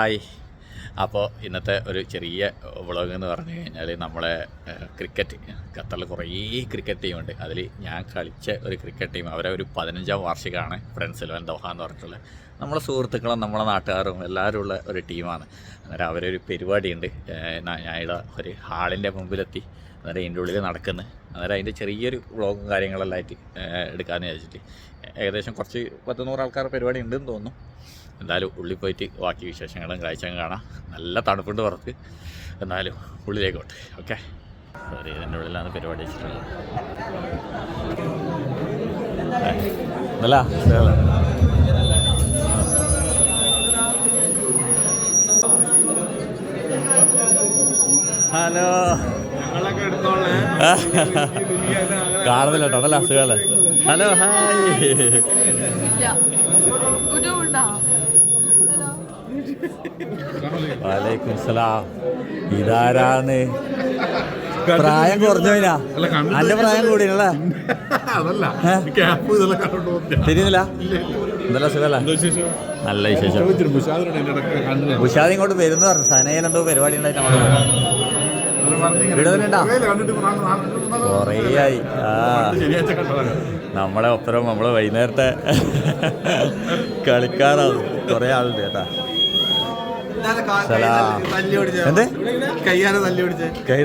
Hi. അപ്പോൾ ഇന്നത്തെ ഒരു ചെറിയ വ്ളോഗ് എന്ന് പറഞ്ഞു കഴിഞ്ഞാൽ നമ്മളെ ക്രിക്കറ്റ് ഖത്തറിൽ കുറേ ക്രിക്കറ്റ് ടീമുണ്ട്. അതിൽ ഞാൻ കളിച്ച ഒരു ക്രിക്കറ്റ് ടീം അവരെ ഒരു 15ാം വാർഷികമാണ് ഫ്രണ്ട്സ് 11 ദോഹ എന്ന് പറഞ്ഞിട്ടുള്ളത്. നമ്മളെ സുഹൃത്തുക്കളും നമ്മളെ നാട്ടുകാരും എല്ലാവരും ഉള്ള ഒരു ടീമാണ്. അന്നേരം അവരൊരു പരിപാടിയുണ്ട്. ഞാനിവിടെ ഒരു ഹാളിൻ്റെ മുമ്പിലെത്തി. അന്നേരം അതിൻ്റെ ഉള്ളിൽ നടക്കുന്നു. അന്നേരം അതിൻ്റെ ചെറിയൊരു വ്ളോഗും കാര്യങ്ങളെല്ലാം ആയിട്ട് എടുക്കാമെന്ന് വിചാരിച്ചിട്ട് ഏകദേശം കുറച്ച് 10-100 ആൾക്കാർ പരിപാടി ഉണ്ടെന്ന് തോന്നുന്നു. എന്തായാലും ഉള്ളിൽ പോയിട്ട് ബാക്കി വിശേഷങ്ങളും കാഴ്ചകളും കാണാം. നല്ല തണുപ്പുണ്ട് പുറത്ത്. എന്നാലും ഉള്ളിലേക്കോട്ടെ. ഓക്കെ, സോറി, ഇതിൻ്റെ ഉള്ളിലാണ് പരിപാടി വെച്ചിട്ടുള്ളത്. ഹലോ, കാണുന്നില്ല കേട്ടോ, നല്ല അസുഖമല്ലേ. Hello, hi. വലൈക്കും സലാം. ഇതാരാന്ന്? പ്രായം കുറഞ്ഞോനാ? അന്റെ പ്രായം കൂടിയല്ലേ? തിരിയുന്നില്ല? എന്തല്ല സുഖല്ല? നല്ല വിശേഷം. ഉഷാദ് ഇങ്ങോട്ട് വരുന്ന പറഞ്ഞു. സനയിൽ എന്തോ പരിപാടി ഉണ്ടായിട്ട് ഇവിടെ തന്നെ ഉണ്ടാ? കുറേ ആയി. നമ്മളെ ഒപ്പരം നമ്മള് വൈകുന്നേരത്തെ കളിക്കാറാണ്. കുറേ ആളുണ്ട് കേട്ടാ. എന്ത് കൈ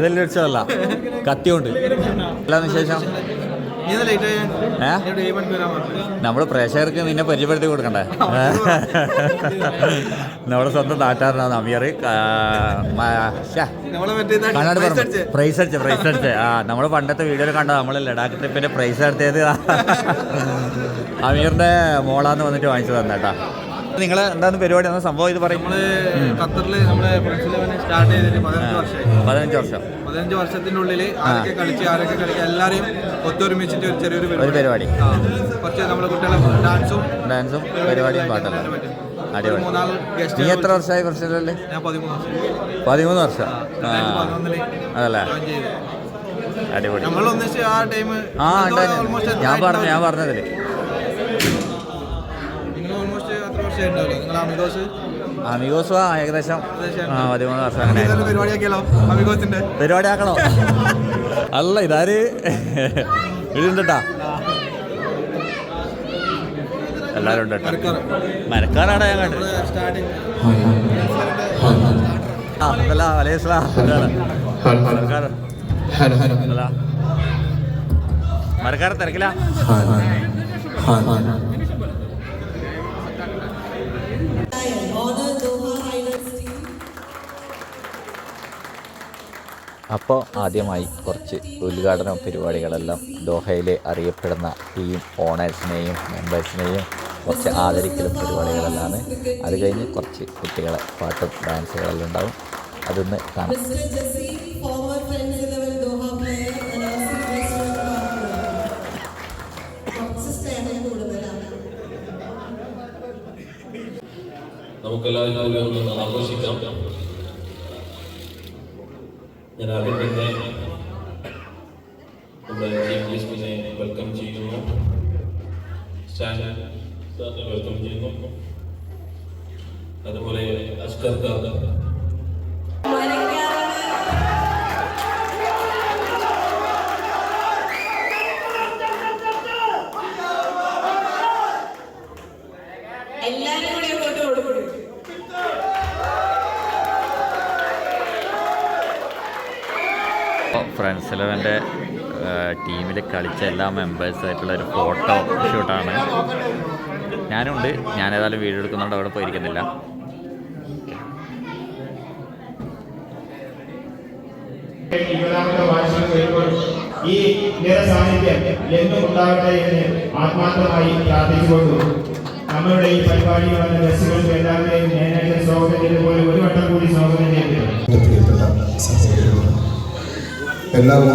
തല്ലി അടിച്ചതല്ല, കത്തിയുണ്ട്. എല്ലാം വിശേഷം. നമ്മള് പ്രേക്ഷകർക്ക് നിന്നെ പരിചയപ്പെടുത്തി കൊടുക്കണ്ടേ? നമ്മുടെ സ്വന്തം നാട്ടുകാരനാണ് അമീർ. കണ്ണാട് പറഞ്ഞു പ്രൈസ് അടിച്ചേ. നമ്മള് പണ്ടത്തെ വീഡിയോയിൽ കണ്ട നമ്മള് ലഡാക്ക് ട്രിപ്പിന്റെ പ്രൈസ് നടത്തിയത് അമീറിന്റെ മോളാന്ന് വന്നിട്ട് വാങ്ങിച്ചു തന്നേട്ടാ. നിങ്ങള് എന്താണ് പരിപാടി, എന്ന സംഭവം ഇത് പറയും? സ്റ്റാർട്ട് ചെയ്തിട്ട് 15 വർഷം. 15 വർഷത്തിന്റെ ഉള്ളിൽ ആരൊക്കെ കളിക്കുക എല്ലാരെയും ഒത്തൊരുമിച്ചിട്ട് ഒരു ചെറിയൊരു പരിപാടി. കുറച്ച് നമ്മളെ കുട്ടികളെ ഡാൻസും പരിപാടിയും പാട്ടല്ല. അടിപൊളി. നീ എത്ര വർഷമായി പ്രൊഫഷണലല്ലേ? ഞാൻ 13 വർഷം. അതല്ലേ, അടിപൊളി. നമ്മൾ ഒന്നിച്ച് ആ ടൈം ഞാൻ പറഞ്ഞതില് അമിഗോസ് ഏകദേശം 13 വർഷം. അങ്ങനെ പരിപാടി ആക്കണോ? അല്ല, ഇതാര് ഇടുണ്ടാ? എല്ലാരും ഉണ്ട് കേട്ടോ. മരക്കാരാണ് ഞാൻ കണ്ടത്. മരക്കാരെ തിരക്കില്ല. അപ്പോൾ ആദ്യമായി കുറച്ച് ഉദ്ഘാടന പരിപാടികളെല്ലാം ദോഹയിലെ അറിയപ്പെടുന്ന ടീം ഓണേഴ്സിനെയും മെമ്പേഴ്സിനെയും കുറച്ച് ആദരിക്കലും പരിപാടികളെല്ലാം. അത് കഴിഞ്ഞ് കുറച്ച് കുട്ടികളെ പാട്ടും ഡാൻസുകളെല്ലാം ഉണ്ടാവും. അതൊന്ന് കാണാം. നമുക്കെല്ലാവരും ആഘോഷിക്കാം. ഞാൻ ആദ്യം തന്നെ നമ്മുടെ ചീഫ് ഗസ്റ്റിനെ വെൽക്കം ചെയ്യുന്നു. സാറിനെ വെൽക്കം ചെയ്യുന്നു. അതുപോലെ അസ്കർ ഫ്രണ്ട്സ് 11 ടീമിൽ കളിച്ച എല്ലാ മെമ്പേഴ്സായിട്ടുള്ള ഒരു ഫോട്ടോ ഷൂട്ടാണ്. ഞാനുണ്ട്. ഞാൻ ഏതായാലും വീഡിയോ എടുക്കുന്നുണ്ട്, അവിടെ പോയിരിക്കുന്നില്ല. ഈ നിറസാന്നിധ്യം എന്നും ഉണ്ടാകട്ടെ എന്ന് ആത്മാർത്ഥമായി പ്രാർത്ഥിച്ചുകൊണ്ടു നമ്മളുടെ ഈ പരിപാടികളുടെ ബസ്സുകൾക്ക് എല്ലാവരെയും നേരിട്ട് സ്വാഗതം ചെയ്തതുപോലെ ഒരു വട്ടം കൂടി സ്വാഗതം ചെയ്തിട്ടുണ്ട്. എല്ലാവരും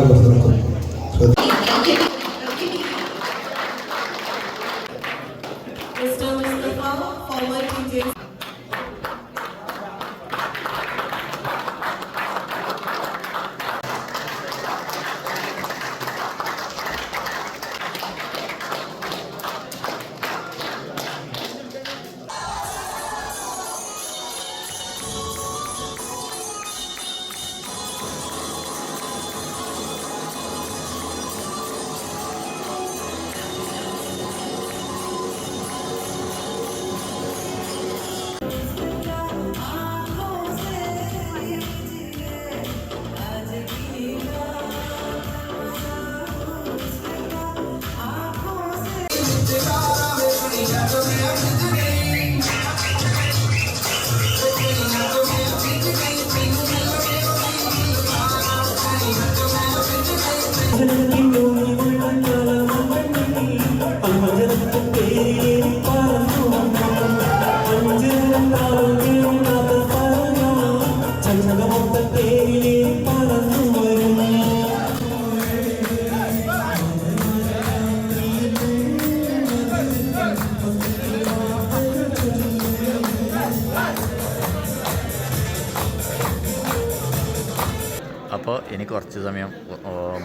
അപ്പോൾ ഇനി കുറച്ച് സമയം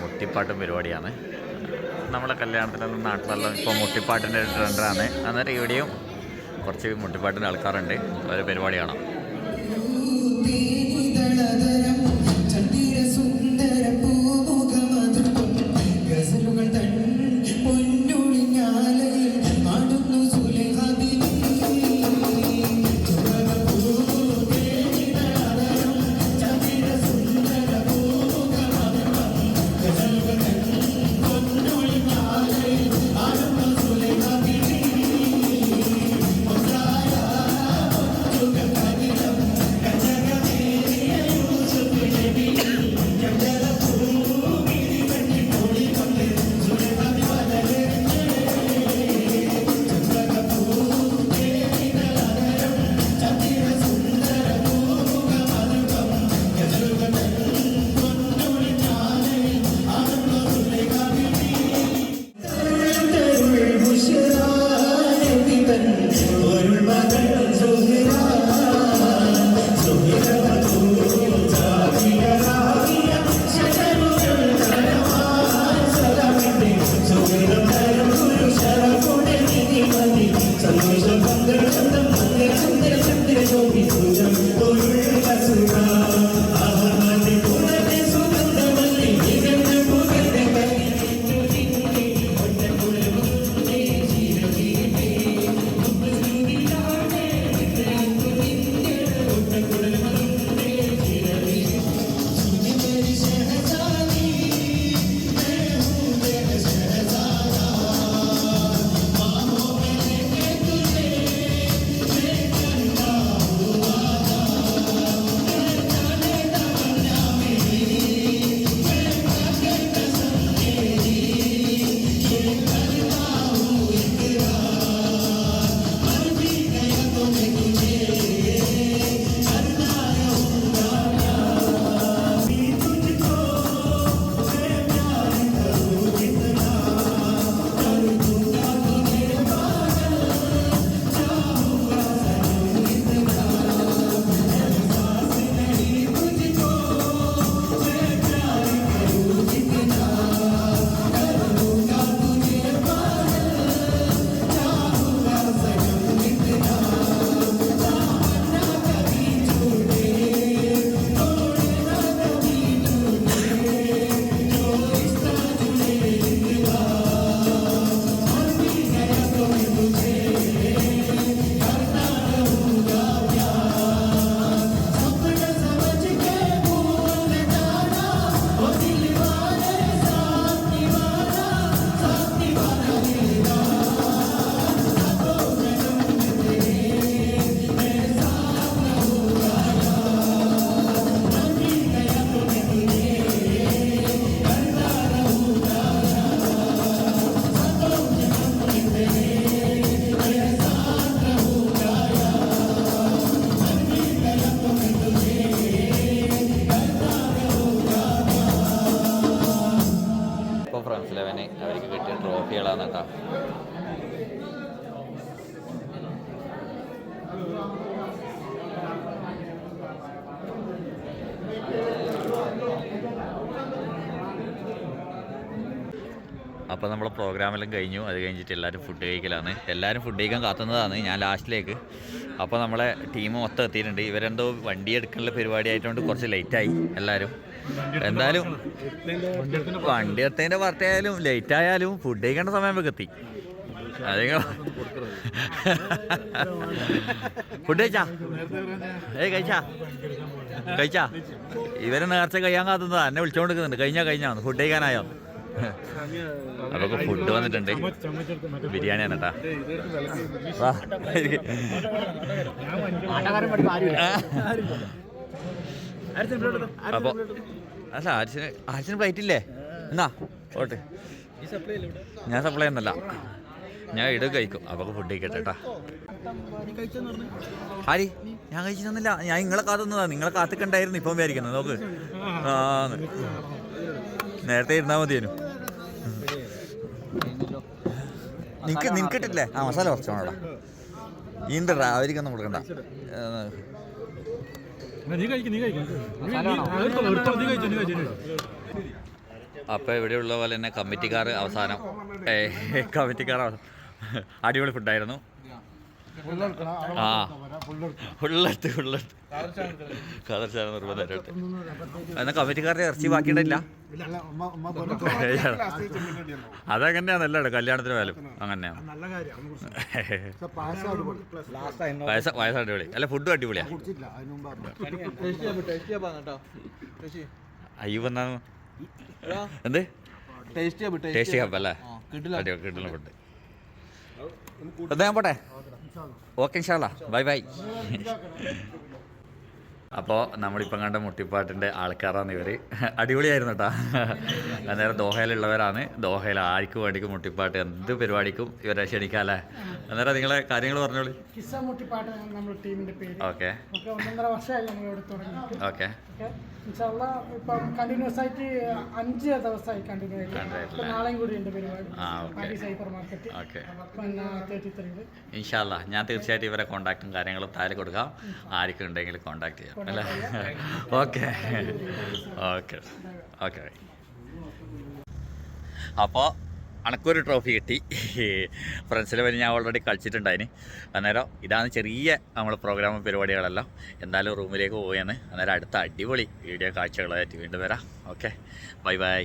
മുട്ടിപ്പാട്ടും പരിപാടിയാണ്. നമ്മളെ കല്യാണത്തിലെല്ലാം നാട്ടിലെല്ലാം ഇപ്പോൾ മുട്ടിപ്പാട്ടിൻ്റെ ഒരു ട്രെൻഡാണ്. അന്നേരം ഇവിടെയും കുറച്ച് മുട്ടിപ്പാട്ടിൻ്റെ ആൾക്കാരുണ്ട്. ഒരു പരിപാടി കാണാം. ഫ്രണ്ട്സ് 11 അവർക്ക് കിട്ടിയ ട്രോഫികളാണ് കേട്ടോ. അപ്പോൾ നമ്മളെ പ്രോഗ്രാമെല്ലാം കഴിഞ്ഞു. അത് കഴിഞ്ഞിട്ട് എല്ലാവരും ഫുഡ് കഴിക്കലാണ്. എല്ലാവരും ഫുഡ് കഴിക്കാൻ കാത്തുന്നതാണ് ഞാൻ ലാസ്റ്റിലേക്ക്. അപ്പോൾ നമ്മളെ ടീം മൊത്തം എത്തിയിട്ടുണ്ട്. ഇവരെന്തോ വണ്ടി എടുക്കാനുള്ള പരിപാടി ആയതുകൊണ്ട് കുറച്ച് ലേറ്റായി എല്ലാവരും. എന്തായാലും വണ്ടി എടുത്തതിൻ്റെ വാർത്തയായാലും ലേറ്റ് ആയാലും ഫുഡ് കഴിക്കേണ്ട സമയം നമുക്ക് എത്തി. അധികം ഫുഡ് കഴിച്ചാ കഴിച്ചാ ഇവരെ നേർച്ച കഴിയാൻ കാത്തുന്നതാ. എന്നെ വിളിച്ചോണ്ടിരിക്കുന്നുണ്ട്. കഴിഞ്ഞാന്ന് ഫുഡ് കഴിക്കാനായോ? അതൊക്കെ ഫുഡ് വന്നിട്ടുണ്ട്. ബിരിയാണിയാണ് കേട്ടാ. അപ്പോൾ അല്ല ആർസിന് ഫ്ലൈറ്റ് ഇല്ലേ? എന്നാ ഓട്ടെ. ഞാൻ സപ്ലൈ ഒന്നല്ല, ഞാൻ ഇട കഴിക്കും. അപ്പോൾ ഫുഡ് കഴിക്കട്ടെ കേട്ടാ. ആരി ഞാൻ കഴിച്ചിട്ടൊന്നുമില്ല. ഞാൻ നിങ്ങളെ കാത്തുന്നതാ. നിങ്ങളെ കാത്തിക്കണ്ടായിരുന്നു. ഇപ്പം വിചാരിക്കുന്നത് നോക്ക്. ആ നേരത്തെ ഇരുന്നാൽ മതിയേനു. നിനക്കിട്ടില്ലേ? ആ മസാല കുറച്ചോണോടാ. ഈന്തടാ അവർക്കൊന്നും കൊടുക്കണ്ട. അപ്പോൾ ഇവിടെയുള്ള പോലെ തന്നെ കമ്മിറ്റിക്കാർ അവസാനം അടിപൊളി ഫുഡായിരുന്നു. ആ ഫുള്ളെടുത്ത് കതർച്ചാണ് നിർബന്ധമായിട്ട്. എന്നാൽ കമ്മിറ്റിക്കാരുടെ ഇറച്ചി ബാക്കിയിട്ടില്ല. അതങ്ങനെയാണല്ലോ കല്യാണത്തിന് പോയാലും അങ്ങനെയാണ്. പായസം അടിപൊളി. അല്ല ഫുഡും അടിപൊളിയാ. അയ്യോ വന്നാ എന്ത് ടേസ്റ്റി കപ്പല്ലേ? കിട്ടുന്ന ഫുഡ്. എന്താ ഞാൻ പോട്ടെ? ഓക്കെ ഇൻഷാല്ലാ, ബൈ ബൈ. അപ്പോൾ നമ്മളിപ്പം കണ്ട മുട്ടിപ്പാട്ടിൻ്റെ ആൾക്കാരാണ് ഇവർ. അടിപൊളിയായിരുന്നു കേട്ടോ. അന്നേരം ദോഹയിലുള്ളവരാണ്. ദോഹയിൽ ആർക്കും വേണ്ടിക്കും മുട്ടിപ്പാട്ട് എന്ത് പരിപാടിക്കും ഇവരെ ക്ഷണിക്കാമല്ലേ? അന്നേരം നിങ്ങളെ കാര്യങ്ങൾ പറഞ്ഞോളൂ. കിസ്സ മുട്ടിപ്പാട്ട് നമ്മുടെ ടീമിന്റെ പേര്. ഓക്കെ 1.5 വർഷമായി നമ്മളിവിടെ തുടങ്ങി. ഓക്കെ ഇൻഷാല്ലാ ഇപ്പം കണ്ടിന്യൂസ് ആയിട്ട് 5 ദിവസമായി കണ്ടിന്യൂ ആയിട്ട്. നാളെയും കൂടി ഉണ്ട് പരിപാടി. സൈപ്പർ മാർക്കറ്റ് പിന്നെ 33. ഇൻഷാല്ലാ ഞാൻ തീർച്ചയായിട്ടും ഇവരെ കോൺടാക്റ്റും കാര്യങ്ങളും താഴെ കൊടുക്കാം. ആർക്കും ഉണ്ടെങ്കിൽ കോൺടാക്ട് ചെയ്യാം അല്ലേ? Okay okay okay. അപ്പോൾ അണക്കൊരു ട്രോഫി കിട്ടി. ഫ്രണ്ട്സിലെ വരെ ഞാൻ ഓൾറെഡി കളിച്ചിട്ടുണ്ടായിന്. അന്നേരം ഇതാണ് ചെറിയ നമ്മൾ പ്രോഗ്രാം പരിപാടികളെല്ലാം. എന്തായാലും റൂമിലേക്ക് പോവുകയാണ്. അന്നേരം അടുത്ത അടിപൊളി വീഡിയോ കാഴ്ചകളായിട്ട് വീണ്ടും വരാം. Okay bye bye.